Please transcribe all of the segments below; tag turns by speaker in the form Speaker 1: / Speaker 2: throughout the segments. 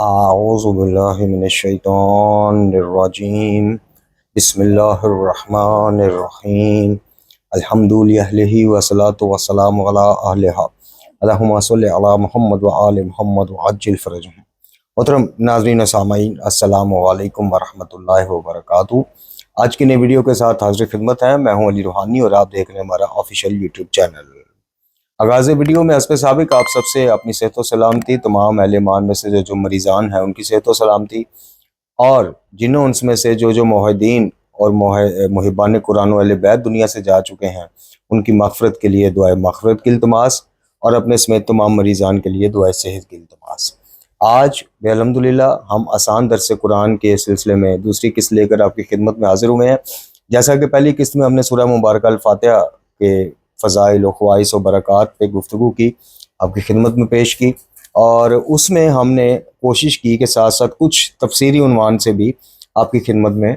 Speaker 1: أعوذ بالله من الشيطان الرجيم. بسم الله الرحمن الرحيم. الحمد لله والصلاة والسلام على أهلها. اللهم صل على محمد وآل محمد وعجل فرجهم. محترم ناظرین و سامعین، السلام علیکم ورحمۃ اللہ وبرکاتہ۔ آج کی نئی ویڈیو کے ساتھ حاضر خدمت ہے، میں ہوں علی روحانی اور آپ دیکھ رہے ہیں ہمارا آفیشیل یوٹیوب چینل۔ آغاز ویڈیو میں حسب سابق آپ سب سے اپنی صحت و سلامتی، تمام اہل ایمان میں سے جو مریضان ہیں ان کی صحت و سلامتی، اور جنہوں ان میں سے جو موحدین اور محبان قرآن و اہل بیت دنیا سے جا چکے ہیں ان کی مغفرت کے لیے دعائے مغفرت کی التماس، اور اپنے سمیت تمام مریضان کے لیے دعائے صحت کی التماس۔ آج الحمدللہ ہم آسان درس قرآن کے سلسلے میں دوسری قسط لے کر آپ کی خدمت میں حاضر ہوئے ہیں۔ جیسا کہ پہلی قسط میں ہم نے سورہ مبارکہ الفاتحہ کے فضائل و خواص و برکات پہ گفتگو کی، آپ کی خدمت میں پیش کی، اور اس میں ہم نے کوشش کی کہ ساتھ ساتھ کچھ تفسیری عنوان سے بھی آپ کی خدمت میں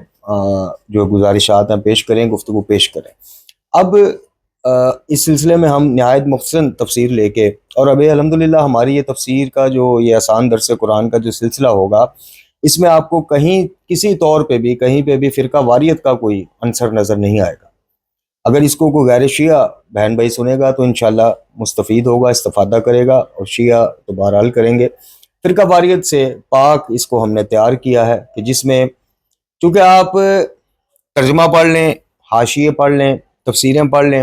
Speaker 1: جو گزارشات ہیں پیش کریں، گفتگو پیش کریں۔ اب اس سلسلے میں ہم نہایت مختصر تفسیر لے کے، اور ابھی الحمدللہ ہماری یہ تفسیر کا جو یہ آسان درس قرآن کا جو سلسلہ ہوگا، اس میں آپ کو کہیں کسی طور پہ بھی کہیں پہ بھی فرقہ واریت کا کوئی عنصر نظر نہیں آئے گا۔ اگر اس کو کوئی غیر شیعہ بہن بھائی سنے گا تو انشاءاللہ مستفید ہوگا، استفادہ کرے گا، اور شیعہ تو بہرحال کریں گے۔ فرقہ واریت سے پاک اس کو ہم نے تیار کیا ہے کہ جس میں چونکہ آپ ترجمہ پڑھ لیں، حاشیے پڑھ لیں، تفسیریں پڑھ لیں،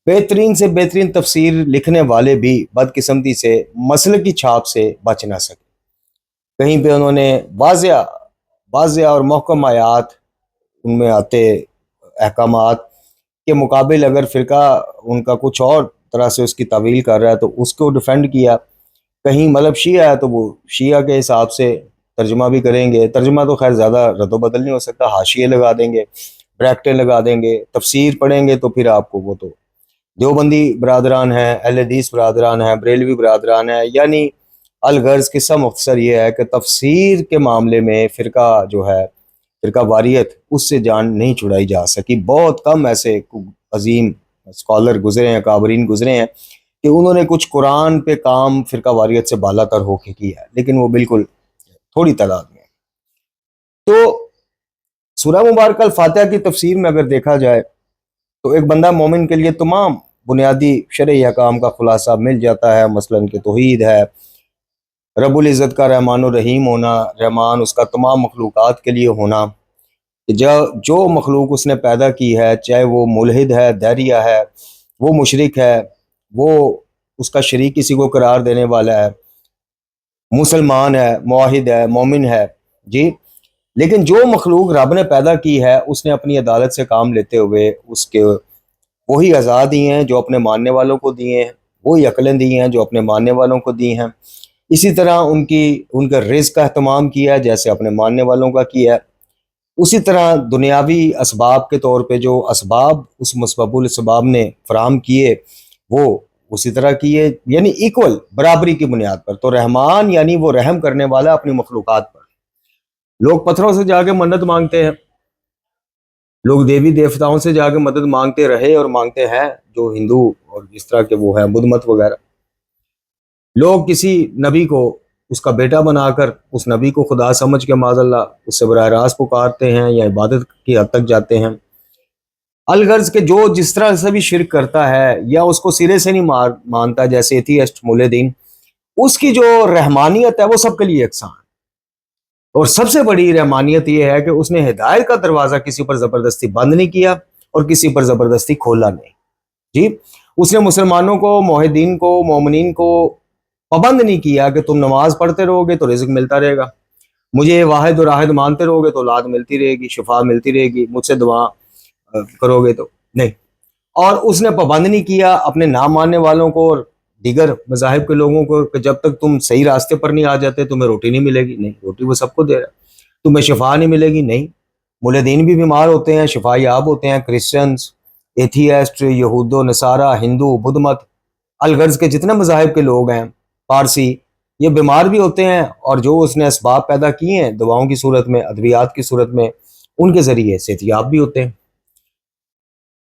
Speaker 1: بہترین سے بہترین تفسیر لکھنے والے بھی بدقسمتی سے مسلک کی چھاپ سے بچ نہ سکے۔ کہیں پہ انہوں نے واضح اور محکم آیات ان میں آتے احکامات کے مقابل اگر فرقہ ان کا کچھ اور طرح سے اس کی تعویل کر رہا ہے تو اس کو ڈیفینڈ کیا۔ کہیں مطلب شیعہ ہے تو وہ شیعہ کے حساب سے ترجمہ بھی کریں گے، ترجمہ تو خیر زیادہ رد و بدل نہیں ہو سکتا، حاشیے لگا دیں گے، بریکٹیں لگا دیں گے، تفسیر پڑھیں گے تو پھر آپ کو وہ تو دیوبندی برادران ہیں، اہل حدیث برادران ہیں، بریلوی برادران ہیں، یعنی الغرض قصہ مختصر یہ ہے کہ تفسیر کے معاملے میں فرقہ جو ہے، فرقہ واریت، اس سے جان نہیں چھڑائی جا سکی۔ بہت کم ایسے عظیم اسکالر گزرے ہیں، کابرین گزرے ہیں کہ انہوں نے کچھ قرآن پہ کام فرقہ واریت سے بالا تر ہو کے کیا ہے، لیکن وہ بالکل تھوڑی تعداد میں۔ تو سورہ مبارکہ الفاتحہ کی تفسیر میں اگر دیکھا جائے تو ایک بندہ مومن کے لیے تمام بنیادی شرعی احکام کا خلاصہ مل جاتا ہے، مثلاً کہ توحید ہے، رب العزت کا رحمان الرحیم ہونا، رحمان اس کا تمام مخلوقات کے لیے ہونا، جو مخلوق اس نے پیدا کی ہے، چاہے وہ ملحد ہے، دہریہ ہے، وہ مشرک ہے، وہ اس کا شریک کسی کو قرار دینے والا ہے، مسلمان ہے، موحد ہے، مومن ہے، جی، لیکن جو مخلوق رب نے پیدا کی ہے اس نے اپنی عدالت سے کام لیتے ہوئے اس کے وہی اعضاء دی ہیں جو اپنے ماننے والوں کو دیے ہیں، وہی عقلیں دی ہیں جو اپنے ماننے والوں کو دی ہیں، اسی طرح ان کا رزق کا اہتمام کیا ہے جیسے اپنے ماننے والوں کا کیا ہے، اسی طرح دنیاوی اسباب کے طور پہ جو اسباب اس مسبب الاسباب نے فراہم کیے وہ اسی طرح کیے، یعنی ایکول برابری کی بنیاد پر۔ تو رحمان یعنی وہ رحم کرنے والا اپنی مخلوقات پر۔ لوگ پتھروں سے جا کے منت مانگتے ہیں، لوگ دیوی دیوتاؤں سے جا کے مدد مانگتے رہے اور مانگتے ہیں، جو ہندو اور جس طرح کے وہ ہیں بدھ مت وغیرہ۔ لوگ کسی نبی کو اس کا بیٹا بنا کر اس نبی کو خدا سمجھ کے معاذ اللہ اس سے براہ راست پکارتے ہیں یا عبادت کی حد تک جاتے ہیں۔ الغرض کہ جو جس طرح سے بھی شرک کرتا ہے یا اس کو سرے سے نہیں مانتا، جیسے ایتھیسٹ ملحدین، اس کی جو رحمانیت ہے وہ سب کے لیے یکساں ہے۔ اور سب سے بڑی رحمانیت یہ ہے کہ اس نے ہدایت کا دروازہ کسی پر زبردستی بند نہیں کیا اور کسی پر زبردستی کھولا نہیں، جی، اس نے مسلمانوں کو، موحدین کو، مومنین کو پابند نہیں کیا کہ تم نماز پڑھتے رہو گے تو رزق ملتا رہے گا، مجھے واحد اور احد مانتے رہو گے تو اولاد ملتی رہے گی، شفا ملتی رہے گی، مجھ سے دعا کرو گے تو نہیں۔ اور اس نے پابند نہیں کیا اپنے نام ماننے والوں کو اور دیگر مذاہب کے لوگوں کو کہ جب تک تم صحیح راستے پر نہیں آ جاتے تمہیں روٹی نہیں ملے گی، نہیں، روٹی وہ سب کو دے رہا ہے۔ تمہیں شفا نہیں ملے گی، نہیں، ملحدین بھی بیمار ہوتے ہیں، شفا یاب ہوتے ہیں، کرسچنز، ایتھیسٹ، یہود و نصارہ، ہندو، بدھ مت، الغرض کے جتنے مذاہب کے لوگ ہیں، پارسی، یہ بیمار بھی ہوتے ہیں، اور جو اس نے اسباب پیدا کیے ہیں دواؤں کی صورت میں، ادویات کی صورت میں، ان کے ذریعے صحت یاب بھی ہوتے ہیں۔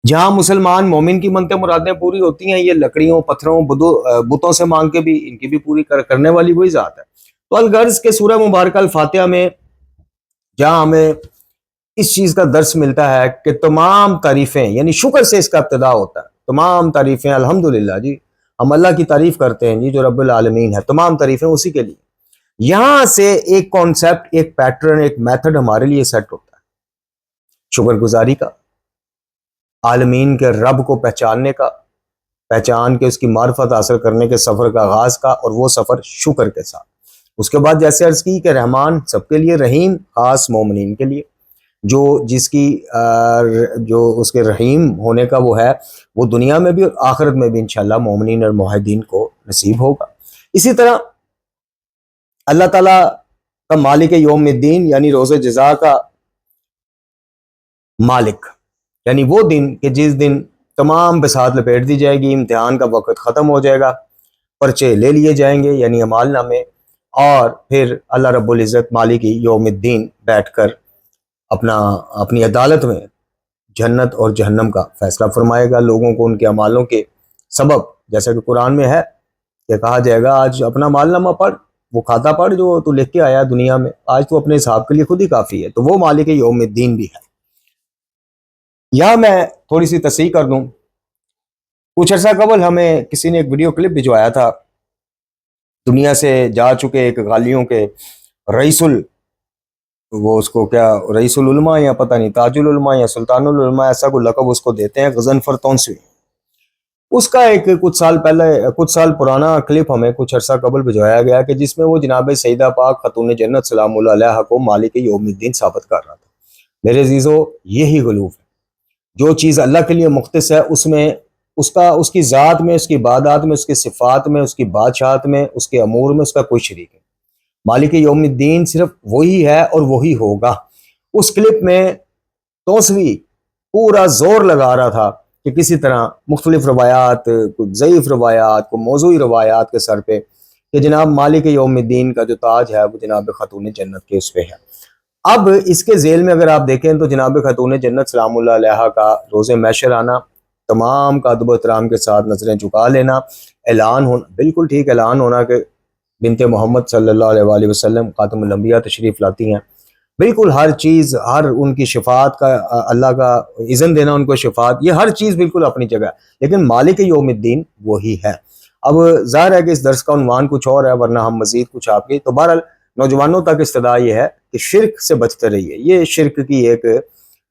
Speaker 1: جہاں مسلمان مومن کی منتیں مرادیں پوری ہوتی ہیں، یہ لکڑیوں، پتھروں، بتوں سے مانگ کے بھی ان کی بھی پوری کرنے والی وہی ذات ہے۔ تو الغرض کے سورہ مبارکہ الفاتحہ میں جہاں ہمیں اس چیز کا درس ملتا ہے کہ تمام تعریفیں، یعنی شکر سے اس کا ابتدا ہوتا ہے، تمام تعریفیں الحمدللہ جی، ہم اللہ کی تعریف کرتے ہیں جی جو رب العالمین ہے، تمام تعریفیں اسی کے لیے۔ یہاں سے ایک کانسیپٹ، ایک پیٹرن، ایک میتھڈ ہمارے لیے سیٹ ہوتا ہے شکر گزاری کا، عالمین کے رب کو پہچاننے کا، پہچان کے اس کی معرفت حاصل کرنے کے سفر کا آغاز کا، اور وہ سفر شکر کے ساتھ۔ اس کے بعد جیسے عرض کی کہ رحمان سب کے لیے، رحیم خاص مومنین کے لیے، جو جس کی جو اس کے رحیم ہونے کا وہ ہے، وہ دنیا میں بھی اور آخرت میں بھی انشاءاللہ مومنین اور موحدین کو نصیب ہوگا۔ اسی طرح اللہ تعالیٰ کا مالک یوم الدین، یعنی روز جزا کا مالک، یعنی وہ دن کہ جس دن تمام بساط لپیٹ دی جائے گی، امتحان کا وقت ختم ہو جائے گا، پرچے لے لیے جائیں گے یعنی اعمال نامے، اور پھر اللہ رب العزت مالک یوم الدین بیٹھ کر اپنی عدالت میں جنت اور جہنم کا فیصلہ فرمائے گا، لوگوں کو ان کے اعمالوں کے سبب، جیسا کہ قرآن میں ہے کہ کہا جائے گا آج اپنا مال نامہ پڑھ، وہ کھاتا پڑھ جو تو لکھ کے آیا دنیا میں، آج تو اپنے حساب کے لیے خود ہی کافی ہے۔ تو وہ مالک یوم الدین بھی ہے۔ یہاں میں تھوڑی سی تصحیح کر دوں، کچھ عرصہ قبل ہمیں کسی نے ایک ویڈیو کلپ بھجوایا تھا، دنیا سے جا چکے ایک غالیوں کے رئیس وہ اس کو کیا رئیس العلماء یا پتہ نہیں تاج العلماء یا سلطان العلماء، ایسا کوئی لقب اس کو دیتے ہیں، غضنفر تونسوی، اس کا ایک کچھ سال پرانا کلپ ہمیں کچھ عرصہ قبل بھجوایا گیا کہ جس میں وہ جناب سیدہ پاک خاتون جنت سلام اللہ علیہا کو مالک یوم الدین ثابت کر رہا تھا۔ میرے عزیزو، یہی غلوف ہے، جو چیز اللہ کے لیے مختص ہے اس میں اس کی ذات میں، اس کی عبادات میں، اس کی صفات میں، اس کی بادشاہت میں، اس کے امور میں اس کا کوئی شریک ہے۔ مالک یوم الدین صرف وہی ہے اور وہی ہوگا۔ اس کلپ میں توسوی پورا زور لگا رہا تھا کہ کسی طرح مختلف روایات، کچھ ضعیف روایات، کچھ موضوعی روایات کے سر پہ کہ جناب مالک یوم الدین کا جو تاج ہے وہ جناب خاتون جنت کے اس پہ ہے۔ اب اس کے ذیل میں اگر آپ دیکھیں تو جناب خاتون جنت سلام اللہ علیہا کا روز محشر آنا، تمام کا ادب و احترام کے ساتھ نظریں جھکا لینا، اعلان ہونا، بالکل ٹھیک اعلان ہونا کہ بنت محمد صلی اللہ علیہ وآلہ وسلم خاتم الانبیاء تشریف لاتی ہیں، بالکل ہر چیز، ہر ان کی شفاعت کا، اللہ کا اذن دینا ان کو شفاعت، یہ ہر چیز بالکل اپنی جگہ ہے، لیکن مالک یوم الدین وہی ہے۔ اب ظاہر ہے کہ اس درس کا عنوان کچھ اور ہے، ورنہ ہم مزید کچھ آپ کی، تو بہرحال نوجوانوں تک استدعا یہ ہے کہ شرک سے بچتے رہیے۔ یہ شرک کی ایک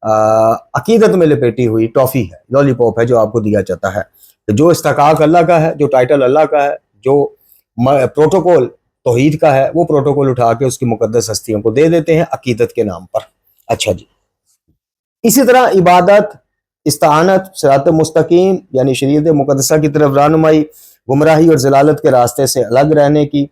Speaker 1: عقیدت میں لپیٹی ہوئی ٹافی ہے، لالی پاپ ہے جو آپ کو دیا جاتا ہے، جو استحقاق اللہ کا ہے، جو ٹائٹل اللہ کا ہے، جو پروٹوکول توحید کا ہے، وہ پروٹوکول اٹھا کے اس کی مقدس ہستیوں کو دے دیتے ہیں عقیدت کے نام پر۔ اچھا جی، اسی طرح عبادت، استعانت، صراط مستقیم یعنی شریعت مقدسہ کی طرف رہنمائی، گمراہی اور ضلالت کے راستے سے الگ رہنے کی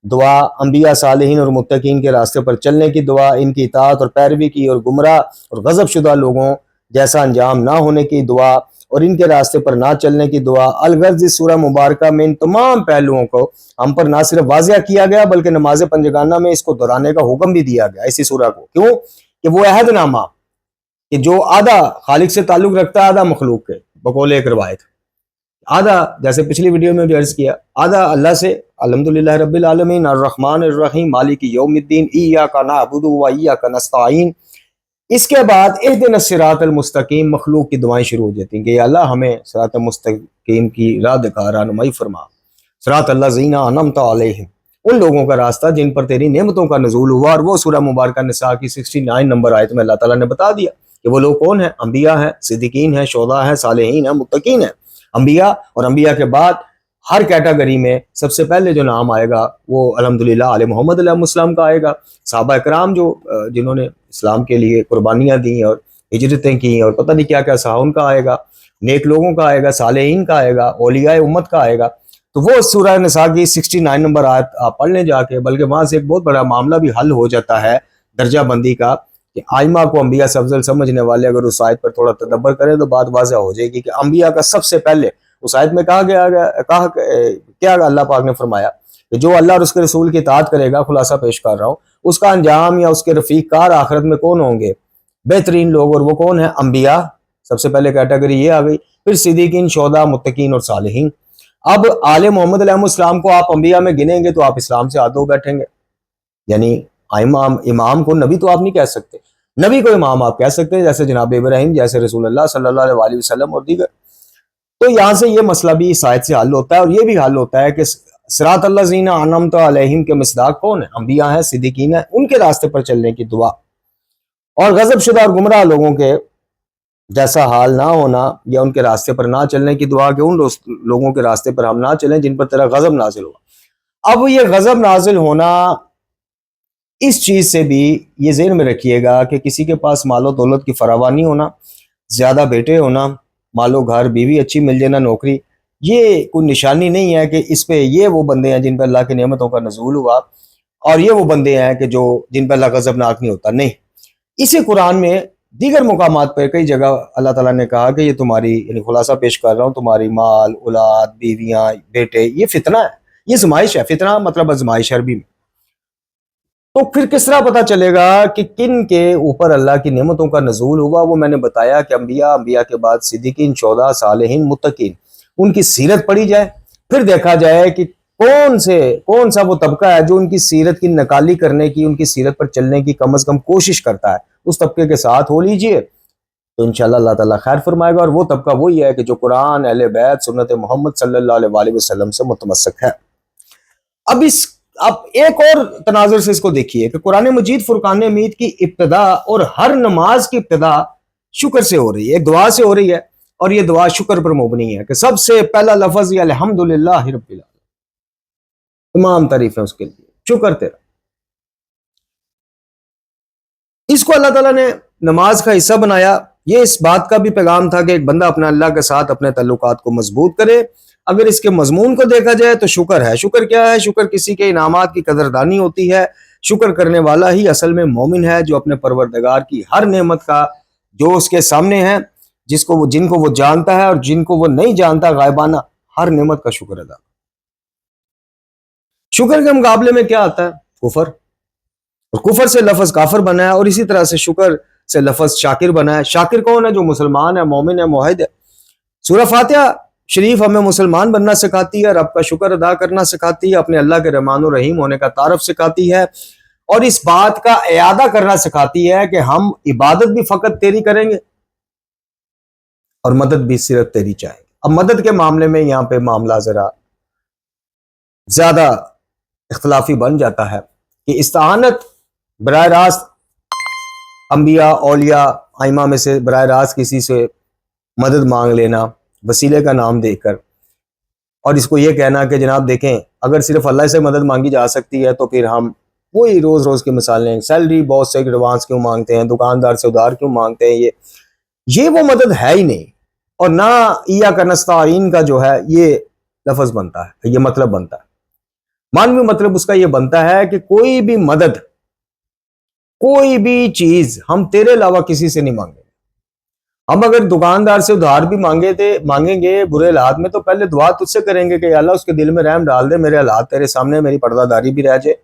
Speaker 1: دعا، انبیاء صالحین اور متقین کے راستے پر چلنے کی دعا، ان کی اطاعت اور پیروی کی، اور گمراہ اور غضب شدہ لوگوں جیسا انجام نہ ہونے کی دعا، اور ان کے راستے پر نہ چلنے کی دعا۔ الغرض اس سورہ مبارکہ میں ان تمام پہلوؤں کو ہم پر نہ صرف واضح کیا گیا بلکہ نماز پنجگانہ میں اس کو دہرانے کا حکم بھی دیا گیا اسی سورہ کو۔ کیوں؟ کہ وہ عہد نامہ کہ جو آدھا خالق سے تعلق رکھتا ہے، آدھا مخلوق کے، بقول ایک روایت، آدھا جیسے پچھلی ویڈیو میں بھی عرض کیا، آدھا اللہ سے الحمدللہ رب العالمین الرحمن الرحیم مالک یوم الدین ایاک نعبد و ایاک نستعین، اس کے بعد اہدنا الصراط المستقیم، مخلوق کی دعائیں شروع ہو جاتی ہیں کہ یا اللہ ہمیں صراط مستقیم کی راہ دکھا، رہنمائی فرما، صراط الذین انعمت علیہم، ان لوگوں کا راستہ جن پر تیری نعمتوں کا نزول ہوا۔ اور وہ سورہ مبارکہ نساء کی 69 نمبر آیت میں اللہ تعالیٰ نے بتا دیا کہ وہ لوگ کون ہیں، انبیاء ہیں، صدیقین ہیں، شہداء ہیں، صالحین ہیں، متقین ہیں۔ انبیاء اور انبیاء کے بعد ہر کیٹیگری میں سب سے پہلے جو نام آئے گا وہ الحمدللہ آل محمد علیہ السلام کا آئے گا، صحابہ کرام جنہوں نے اسلام کے لیے قربانیاں دیں اور ہجرتیں کی اور پتہ نہیں کیا کیا سہا، ان کا آئے گا، نیک لوگوں کا آئے گا، صالحین کا آئے گا، اولیاء امت کا آئے گا۔ تو وہ سورہ نساء کی 69 نمبر آیت آپ پڑھ لیں جا کے، بلکہ وہاں سے ایک بہت بڑا معاملہ بھی حل ہو جاتا ہے درجہ بندی کا، کہ آئمہ کو انبیاء سے افضل سمجھنے والے اگر اس آیت پر تھوڑا تدبر کریں تو بات واضح ہو جائے گی کہ انبیاء کا سب سے پہلے اس آیت میں کہا کیا اللہ پاک نے فرمایا کہ جو اللہ اور اس کے رسول کی اطاعت کرے گا، خلاصہ پیش کر رہا ہوں، اس کا انجام یا اس کے رفیق کار آخرت میں کون ہوں گے؟ بہترین لوگ، اور وہ کون ہیں؟ انبیاء، سب سے پہلے کیٹیگری یہ آ گئی، پھر صدیقین، شہداء، متقین اور صالحین۔ اب آل محمد علیہ السلام کو آپ انبیاء میں گنیں گے تو آپ اسلام سے ہاتھ دھو بیٹھیں گے، یعنی امام کو نبی تو آپ نہیں کہہ سکتے، نبی کو امام آپ کہہ سکتے ہیں، جیسے جناب ابراہیم، جیسے رسول اللہ صلی اللہ علیہ وسلم اور دیگر۔ تو یہاں سے یہ مسئلہ بھی اس آیت سے حل ہوتا ہے، اور یہ بھی حل ہوتا ہے کہ صراط الذین انعمت علیہم کے مصداق کون ہیں؟ انبیاء ہیں، صدیقین ہیں، ان کے راستے پر چلنے کی دعا، اور غضب شدہ اور گمراہ لوگوں کے جیسا حال نہ ہونا یا ان کے راستے پر نہ چلنے کی دعا، کہ ان لوگوں کے راستے پر ہم نہ چلیں جن پر تیرا غضب نازل ہوا۔ اب یہ غضب نازل ہونا، اس چیز سے بھی یہ ذہن میں رکھیے گا کہ کسی کے پاس مال و دولت کی فراوانی ہونا، زیادہ بیٹے ہونا، مال و گھر، بیوی اچھی مل جانا، نوکری، یہ کوئی نشانی نہیں ہے کہ اس پہ یہ وہ بندے ہیں جن پہ اللہ کی نعمتوں کا نزول ہوا، اور یہ وہ بندے ہیں کہ جو جن پہ اللہ غضبناک نہیں ہوتا، نہیں۔ اسی قرآن میں دیگر مقامات پر کئی جگہ اللہ تعالیٰ نے کہا کہ یہ تمہاری، یعنی خلاصہ پیش کر رہا ہوں، تمہاری مال، اولاد، بیویاں، بیٹے، یہ فتنہ ہے، یہ آزمائش ہے۔ فتنہ مطلب آزمائش عربی میں۔ تو پھر کس طرح پتا چلے گا کہ کن کے اوپر اللہ کی نعمتوں کا نزول ہوا؟ وہ میں نے بتایا کہ انبیاء کے بعد صدیقین، شہداء، صالحین، متقین، ان کی سیرت پڑھی جائے، پھر دیکھا جائے کہ کون سا وہ طبقہ ہے جو ان کی سیرت کی نقالی کرنے کی، ان کی سیرت پر چلنے کی کم از کم کوشش کرتا ہے، اس طبقے کے ساتھ ہو لیجئے تو انشاءاللہ اللہ تعالیٰ خیر فرمائے گا۔ اور وہ طبقہ وہی ہے کہ جو قرآن، اہل بیت، سنت محمد صلی اللہ علیہ وسلم سے متمسک ہے۔ اب ایک اور تناظر سے اس کو دیکھیے کہ قرآن مجید فرقان حمید کی ابتدا اور ہر نماز کی ابتدا شکر سے ہو رہی ہے، ایک دعا سے ہو رہی ہے، اور یہ دعا شکر پر مبنی ہے کہ سب سے پہلا لفظ یہ الحمدللہ رب العالمین، تمام تعریف ہے اس کے لیے، شکر تیرا۔ اس کو اللہ تعالیٰ نے نماز کا حصہ بنایا۔ یہ اس بات کا بھی پیغام تھا کہ ایک بندہ اپنا اللہ کے ساتھ اپنے تعلقات کو مضبوط کرے۔ اگر اس کے مضمون کو دیکھا جائے تو شکر ہے۔ شکر کیا ہے؟ شکر کسی کے انعامات کی قدردانی ہوتی ہے۔ شکر کرنے والا ہی اصل میں مومن ہے، جو اپنے پروردگار کی ہر نعمت کا جو اس کے سامنے ہے، جن کو وہ جانتا ہے اور جن کو وہ نہیں جانتا، غائبانہ ہر نعمت کا شکر ادا۔ شکر کے مقابلے میں کیا آتا ہے؟ کفر، اور کفر سے لفظ کافر بنا ہے، اور اسی طرح سے شکر سے لفظ شاکر بنا ہے۔ شاکر کون ہے؟ جو مسلمان ہے، مومن ہے، موحد ہے۔ سورہ فاتحہ شریف ہمیں مسلمان بننا سکھاتی ہے، رب کا شکر ادا کرنا سکھاتی ہے، اپنے اللہ کے رحمان و رحیم ہونے کا تعارف سکھاتی ہے، اور اس بات کا اعادہ کرنا سکھاتی ہے کہ ہم عبادت بھی فقط تیری کریں گے اور مدد بھی صرف تیری چاہیں گے۔ اب مدد کے معاملے میں یہاں پہ معاملہ ذرا زیادہ اختلافی بن جاتا ہے کہ استعانت براہ راست انبیاء، اولیاء، ائمہ میں سے براہ راست کسی سے مدد مانگ لینا وسیلے کا نام دے کر، اور اس کو یہ کہنا کہ جناب دیکھیں اگر صرف اللہ سے مدد مانگی جا سکتی ہے تو پھر ہم وہی روز کی مثالیں، سیلری باس سے ایڈوانس کیوں مانگتے ہیں، دکاندار سے ادھار کیوں مانگتے ہیں، یہ وہ مدد ہے ہی نہیں۔ اور نہ ایاک نستعین کا جو ہے یہ لفظ بنتا ہے، یہ مطلب بنتا ہے، معنوی مطلب اس کا یہ بنتا ہے کہ کوئی بھی مدد، کوئی بھی چیز ہم تیرے علاوہ کسی سے نہیں مانگیں۔ ہم اگر دکاندار سے ادھار بھی مانگیں گے برے حالات میں، تو پہلے دعا تجھ سے کریں گے کہ اللہ اس کے دل میں رحم ڈال دے، میرے حالات تیرے سامنے، میری پردہ داری بھی رہ جائے۔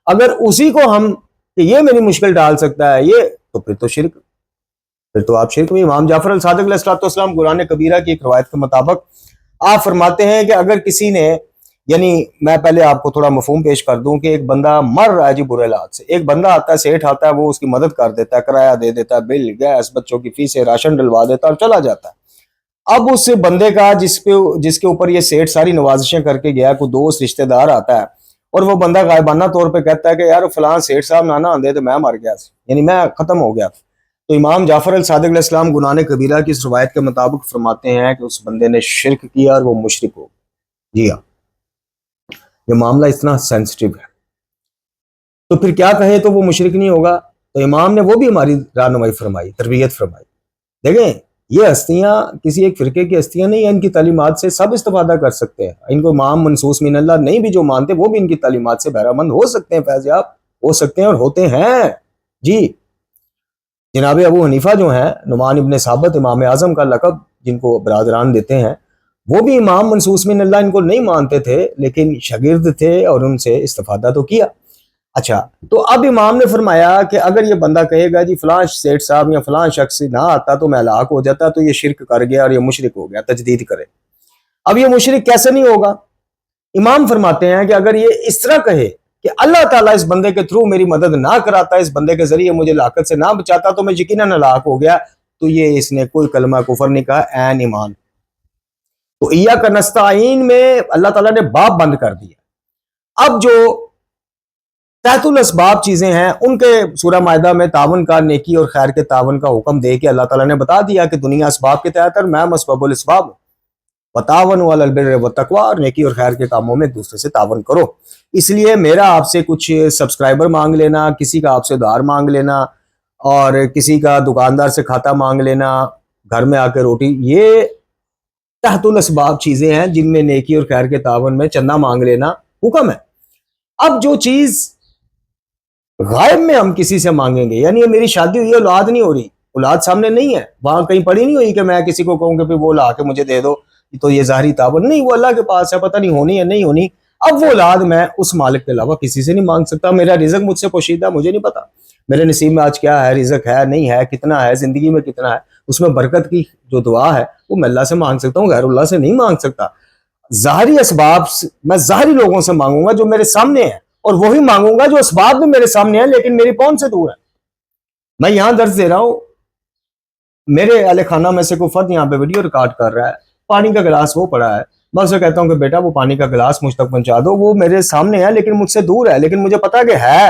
Speaker 1: اگر اسی کو ہم کہ یہ میری مشکل ڈال سکتا ہے، یہ تو پھر تو شرک، پھر تو آپ شرک میں۔ امام جعفر الصادق علیہ السلام قرآن کبیرہ کی ایک روایت کے مطابق آپ فرماتے ہیں کہ اگر کسی نے، یعنی میں پہلے آپ کو تھوڑا مفہوم پیش کر دوں کہ ایک بندہ مر رہا ہے جی برے حالات سے، ایک بندہ آتا ہے، سیٹھ آتا ہے، وہ اس کی مدد کر دیتا ہے، کرایہ دے دیتا ہے، بل، گیس، بچوں کی فیسیں، راشن ڈلوا دیتا ہے اور چلا جاتا ہے۔ اب اس بندے کا جس کے اوپر یہ سیٹھ ساری نوازشیں کر کے گیا، کوئی دوست رشتہ دار آتا ہے اور وہ بندہ غائبانہ طور پہ کہتا ہے کہ یار فلاں سیٹھ صاحب نہ آندے تو میں مر گیا، یعنی میں ختم ہو گیا، تو امام جعفر الصادق علیہ السلام گناہ کبیرہ کی اس روایت کے مطابق فرماتے ہیں کہ اس بندے نے شرک کیا اور وہ مشرک ہو گیا۔ جی ہاں، یہ معاملہ اتنا سینسٹیو ہے، تو پھر کیا کہے تو وہ مشرک نہیں ہوگا؟ تو امام نے وہ بھی ہماری رہنمائی فرمائی، تربیت فرمائی۔ دیکھیں یہ ہستیاں کسی ایک فرقے کی ہستیاں نہیں ہیں، ان کی تعلیمات سے سب استفادہ کر سکتے ہیں۔ ان کو امام منصوص من اللہ نہیں بھی جو مانتے، وہ بھی ان کی تعلیمات سے بہرہ مند ہو سکتے ہیں، فیض یاب ہو سکتے ہیں اور ہوتے ہیں۔ جی جناب ابو حنیفہ جو ہیں، نعمان ابن ثابت، امام اعظم کا لقب جن کو برادران دیتے ہیں، وہ بھی امام منصوص من اللہ ان کو نہیں مانتے تھے، لیکن شاگرد تھے اور ان سے استفادہ تو کیا۔ اچھا، تو اب امام نے فرمایا کہ اگر یہ بندہ کہے گا جی فلاں سیٹھ صاحب یا فلاں شخص نہ آتا تو میں ہلاک ہو جاتا، تو یہ شرک کر گیا اور یہ مشرک ہو گیا، تجدید کرے۔ اب یہ مشرک کیسے نہیں ہوگا؟ امام فرماتے ہیں کہ اگر یہ اس طرح کہے کہ اللہ تعالیٰ اس بندے کے تھرو میری مدد نہ کراتا، اس بندے کے ذریعے مجھے ہلاکت سے نہ بچاتا تو میں یقیناً ہلاک ہو گیا، تو یہ اس نے کوئی کلمہ کفر نہیں کہا، عین ایمان۔ تو ایاک نستعین میں اللہ تعالیٰ نے باب بند کر دیا۔ اب جو تحت الاسباب چیزیں ہیں ان کے سورہ مائدہ میں تعاون کا، نیکی اور خیر کے تعاون کا حکم دے کے اللہ تعالیٰ نے بتا دیا کہ دنیا اسباب کے تحت ہے، میں مسبب الاسباب ہوں، وتعاونوا علی البر والتقوی، اور نیکی اور خیر کے کاموں میں ایک دوسرے سے تعاون کرو۔ اس لیے میرا آپ سے کچھ سبسکرائبر مانگ لینا، کسی کا آپ سے ادھار مانگ لینا، اور کسی کا دکاندار سے کھاتا مانگ لینا، گھر میں آ کے روٹی، یہ تحت الاسباب چیزیں ہیں جن میں نیکی اور خیر کے تعاون میں چندہ مانگ لینا حکم ہے۔ اب جو چیز غائب میں ہم کسی سے مانگیں گے، یعنی میری شادی ہوئی ہے، اولاد نہیں ہو رہی، اولاد سامنے نہیں ہے، وہاں کہیں پڑی نہیں ہوئی کہ میں کسی کو کہوں کہ وہ لا کے مجھے دے دو، تو یہ ظاہری تعاون نہیں، وہ اللہ کے پاس ہے، پتہ نہیں ہونی ہے نہیں ہونی۔ اب وہ اولاد میں اس مالک کے علاوہ کسی سے نہیں مانگ سکتا۔ میرا رزق مجھ سے پوشیدہ، مجھے نہیں پتا میرے نصیب میں آج کیا ہے، رزق ہے نہیں ہے، کتنا ہے، زندگی میں کتنا ہے، اس میں برکت کی جو دعا ہے وہ میں اللہ سے مانگ سکتا ہوں، غیر اللہ سے نہیں مانگ سکتا۔ ظاہری اسباب میں ظاہری لوگوں سے مانگوں گا جو میرے سامنے ہیں، اور وہی مانگوں گا جو اسباب بھی میرے سامنے ہیں لیکن میری پہنچ سے دور ہے۔ میں یہاں درس دے رہا ہوں، میرے اہل خانہ میں سے کوئی فرد یہاں پہ ویڈیو ریکارڈ کر رہا ہے، پانی کا گلاس وہ پڑا ہے، میں اسے کہتا ہوں کہ بیٹا وہ پانی کا گلاس مجھ تک پہنچا دو، وہ میرے سامنے ہے لیکن مجھ سے دور ہے، لیکن مجھے پتا کہ ہے،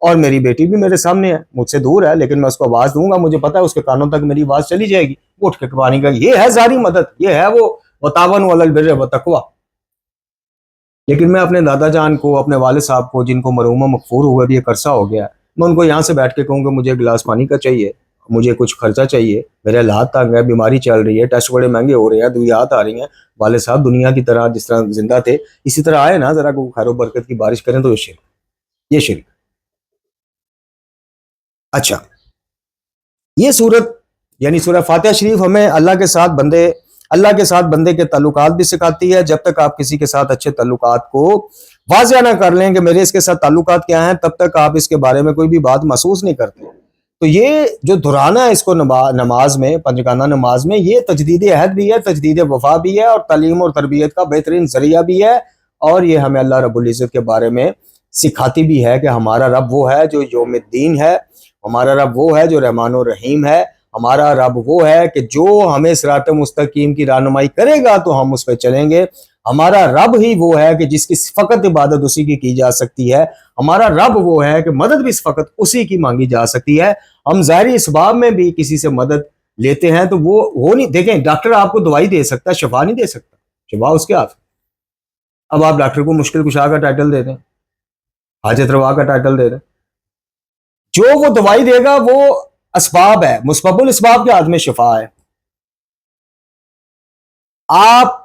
Speaker 1: اور میری بیٹی بھی میرے سامنے ہے، مجھ سے دور ہے لیکن میں اس کو آواز دوں گا، مجھے پتا ہے اس کے کانوں تک میری آواز چلی جائے گی، وہ اٹھ کے پانی کا، یہ ہے ظاہری مدد، یہ ہے وہ وتعاونوا علی البر والتقوی۔ لیکن میں اپنے دادا جان کو، اپنے والد صاحب کو جن کو مرحومہ مغفور ہوئے بھی ایک عرصہ ہو گیا، میں ان کو یہاں سے بیٹھ کے کہوں کہ مجھے گلاس پانی کا چاہیے، مجھے کچھ خرچہ چاہیے، میرے حالات تنگ ہے، بیماری چل رہی ہے، ٹیسٹ بڑے مہنگے ہو رہے ہیں، ادویات آ رہی ہیں، والد صاحب دنیا کی طرح جس طرح زندہ تھے اسی طرح آئے نا، ذرا کو خیر و برکت کی بارش کریں، تو یہ شرک۔ اچھا، یہ صورت یعنی سورہ فاتحہ شریف ہمیں اللہ کے ساتھ بندے کے تعلقات بھی سکھاتی ہے۔ جب تک آپ کسی کے ساتھ اچھے تعلقات کو واضح نہ کر لیں کہ میرے اس کے ساتھ تعلقات کیا ہیں، تب تک آپ اس کے بارے میں کوئی بھی بات محسوس نہیں کرتے۔ تو یہ جو دہرانا ہے اس کو نماز میں، پنجگانہ نماز میں، یہ تجدید عہد بھی ہے، تجدید وفا بھی ہے، اور تعلیم اور تربیت کا بہترین ذریعہ بھی ہے، اور یہ ہمیں اللہ رب العزت کے بارے میں سکھاتی بھی ہے کہ ہمارا رب وہ ہے جو یوم الدین ہے، ہمارا رب وہ ہے جو رحمان و رحیم ہے، ہمارا رب وہ ہے کہ جو ہمیں صراط مستقیم کی رہنمائی کرے گا تو ہم اس پہ چلیں گے، ہمارا رب ہی وہ ہے کہ جس کی فقط عبادت اسی کی جا سکتی ہے، ہمارا رب وہ ہے کہ مدد بھی فقط اسی کی مانگی جا سکتی ہے۔ ہم ظاہری اسباب میں بھی کسی سے مدد لیتے ہیں تو وہ نہیں، دیکھیں ڈاکٹر آپ کو دوائی دے سکتا ہے، شفا نہیں دے سکتا، شفا اس کے ہاتھ۔ اب آپ ڈاکٹر کو مشکل کشا کا ٹائٹل دے دیں، حاجت روا کا ٹائٹل دے دیں، جو وہ دوائی دے گا وہ اسباب ہے، مسبب الاسباب کے ہاتھ میں شفا ہے۔ آپ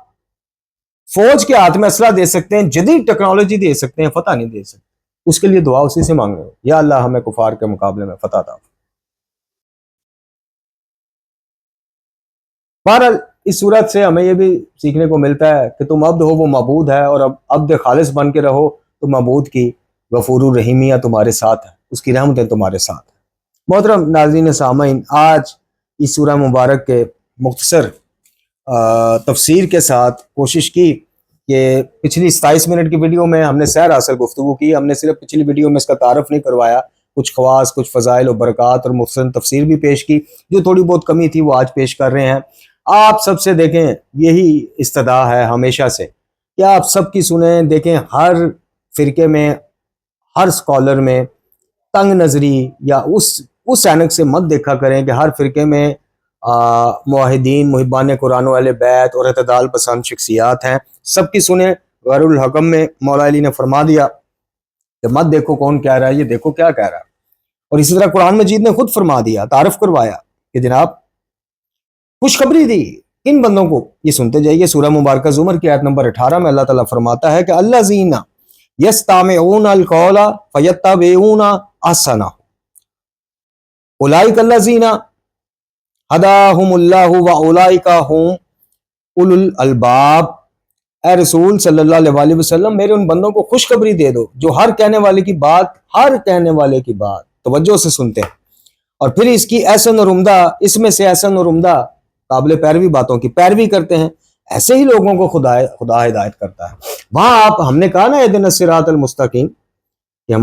Speaker 1: فوج کے ہاتھ میں اسلحہ دے سکتے ہیں، جدید ٹیکنالوجی دے سکتے ہیں، فتح نہیں دے سکتے، اس کے لیے دعا اسی سے مانگے، یا اللہ ہمیں کفار کے مقابلے میں فتح عطا۔ بہرحال اس صورت سے ہمیں یہ بھی سیکھنے کو ملتا ہے کہ تم عبد ہو وہ معبود ہے، اور اب عبد خالص بن کے رہو تو معبود کی غفور الرحیمیہ تمہارے ساتھ ہے، اس کی رحمتیں تمہارے ساتھ ہیں۔ محترم ناظرین سامعین، آج اس سورہ مبارک کے مختصر تفسیر کے ساتھ کوشش کی کہ پچھلی 27 منٹ کی ویڈیو میں ہم نے سیر حاصل گفتگو کی، ہم نے صرف پچھلی ویڈیو میں اس کا تعارف نہیں کروایا، کچھ خواص، کچھ فضائل و برکات اور مختصر تفسیر بھی پیش کی، جو تھوڑی بہت کمی تھی وہ آج پیش کر رہے ہیں۔ آپ سب سے دیکھیں، یہی استدعا ہے ہمیشہ سے کہ آپ سب کی سنیں، دیکھیں ہر فرقے میں، ہر سکالر میں تنگ نظری یا اس اینک سے مت دیکھا کریں کہ ہر فرقے میں موحدین، محبان قرآن و اہل بیت اور اعتدال پسند شخصیات ہیں، سب کی سنیں۔ غیر الحکم میں مولا علی نے فرما دیا کہ مت دیکھو کون کہہ رہا ہے، یہ دیکھو کیا کہہ رہا ہے، اور اسی طرح قرآن مجید نے خود فرما دیا، تعارف کروایا کہ جناب خوشخبری دی ان بندوں کو، یہ سنتے جائیے۔ سورہ مبارکہ زمر کی آیت نمبر 18 میں اللہ تعالیٰ فرماتا ہے کہ الذین یستمعون القول فیتبعون احسنہ اولئک الذین ہداہم اللہ واولئک ہم اولو الالباب۔ اے رسول صلی اللہ علیہ وسلم، میرے ان بندوں کو خوشخبری دے دو جو ہر کہنے والے کی بات توجہ سے سنتے ہیں، اور پھر اس کی احسن اور عمدہ، اس میں سے احسن اور عمدہ قابل پیروی باتوں کی پیروی کرتے ہیں، ایسے ہی لوگوں کو خدا ہدایت کرتا ہے۔ وہاں ہم نے کہا نا اہدنا الصراط المستقیم، کہ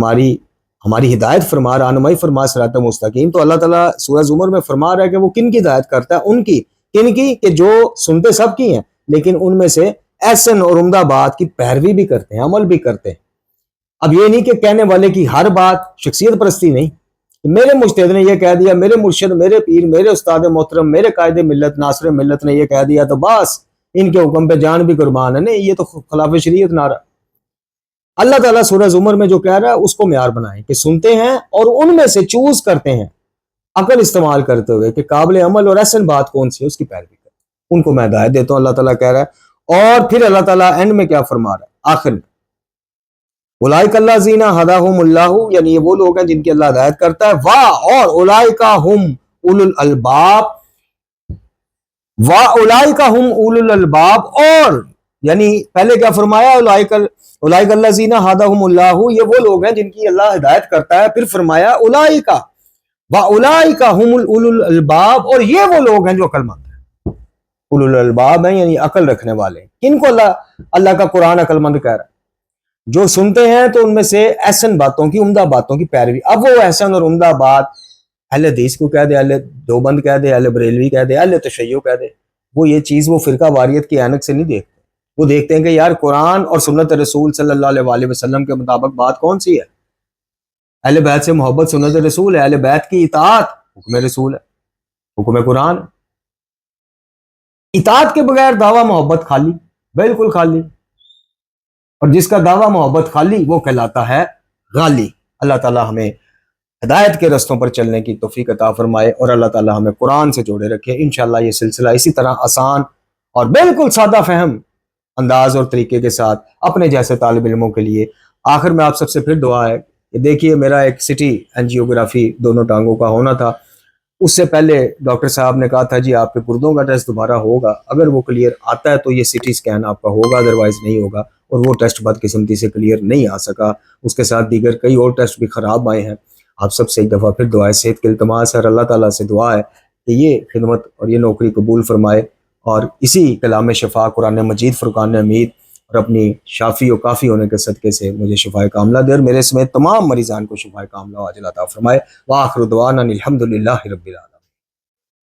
Speaker 1: ہماری ہدایت فرما، رہنمائی فرما صراط مستقیم، تو اللہ تعالیٰ سورہ زمر میں فرما رہا ہے کہ وہ کن کی ہدایت کرتا ہے؟ ان کی، کن کی؟ کہ جو سنتے سب کی ہیں لیکن ان میں سے احسن اور عمدہ بات کی پیروی بھی کرتے ہیں، عمل بھی کرتے ہیں۔ اب یہ نہیں کہ کہنے والے کی ہر بات شخصیت پرستی نہیں، میرے مجتہد نے یہ کہہ دیا، میرے مرشد، میرے پیر، میرے استاد محترم، میرے قائد ملت، ناصر ملت نے یہ کہہ دیا تو بس ان کے حکم پہ جان بھی قربان ہے۔ نہیں، یہ تو خلاف شریعت نعرہ۔ اللہ تعالیٰ سورہ زمر میں جو کہہ رہا ہے اس کو معیار بنائیں کہ سنتے ہیں اور ان میں سے چوز کرتے ہیں عقل استعمال کرتے ہوئے کہ قابل عمل اور احسن بات کون سی ہے، اس کی پیروی کریں، ان کو میں ہدایت دیتا ہوں، اللہ تعالیٰ کہہ رہا ہے۔ اور پھر اللہ تعالیٰ اینڈ میں کیا فرما رہا ہے؟ آخر میں اولئک الذین ھداھم اللہ، یعنی یہ وہ لوگ ہیں جن کی اللہ ہدایت کرتا ہے، اور اولئک ھم اولو الالباب، اولئک ھم اولو الالباب، اور یعنی پہلے کیا فرمایا؟ اولئک الذین ھداھم اللہ، یہ وہ لوگ ہیں جن کی اللہ ہدایت کرتا ہے، پھر فرمایا اولئک ھم اولو الالباب، اور یہ وہ لوگ ہیں جو عقل مند ہیں۔ اولو الالباب ہیں یعنی عقل رکھنے والے ہیں۔ کن کو اللہ کا قرآن عقل مند کہہ رہا ہے؟ جو سنتے ہیں تو ان میں سے احسن باتوں کی، عمدہ باتوں کی پیروی۔ اب وہ احسن اور عمدہ بات اہل حدیث کو کہہ دے، اہل دیوبند کہہ دے، اہل بریلوی کہہ دے، اہل تشیع کہہ دے، وہ یہ چیز وہ فرقہ واریت کی عینک سے نہیں دیکھتے، وہ دیکھتے ہیں کہ یار قرآن اور سنت رسول صلی اللہ علیہ وسلم کے مطابق بات کون سی ہے۔ اہل بیت سے محبت سنت رسول ہے، اہل بیت کی اطاعت حکم رسول ہے، حکم قرآن۔ اطاعت کے بغیر دعویٰ محبت خالی، بالکل خالی، اور جس کا دعویٰ محبت خالی وہ کہلاتا ہے غالی۔ اللہ تعالیٰ ہمیں ہدایت کے رستوں پر چلنے کی توفیق عطا فرمائے اور اللہ تعالیٰ ہمیں قرآن سے جوڑے رکھے۔ انشاءاللہ یہ سلسلہ اسی طرح آسان اور بالکل سادہ فہم انداز اور طریقے کے ساتھ اپنے جیسے طالب علموں کے لیے۔ آخر میں آپ سب سے پھر دعا ہے کہ دیکھیے میرا ایک سٹی اینجیوگرافی دونوں ٹانگوں کا ہونا تھا، اس سے پہلے ڈاکٹر صاحب نے کہا تھا جی آپ کے گردوں کا ٹیسٹ دوبارہ ہوگا، اگر وہ کلیئر آتا ہے تو یہ سی ٹی اسکین آپ کا ہوگا، ادروائز نہیں ہوگا، اور وہ ٹیسٹ بدقسمتی سے کلیئر نہیں آ سکا، اس کے ساتھ دیگر کئی اور ٹیسٹ بھی خراب آئے ہیں۔ آپ سب سے ایک دفعہ پھر دعائے صحت کی التماس ہے، اور اللہ تعالیٰ سے دعا ہے کہ یہ خدمت اور یہ نوکری قبول فرمائے، اور اسی کلام شفا قرآن مجید فرقان حمید اور اپنی شافی و کافی ہونے کے صدقے سے مجھے شفا کاملہ دے، اور میرے سمیت تمام مریضان کو شفا کاملہ عاجلہ عطا فرمائے۔ وآخر دعوانا الحمدللہ رب العالمین۔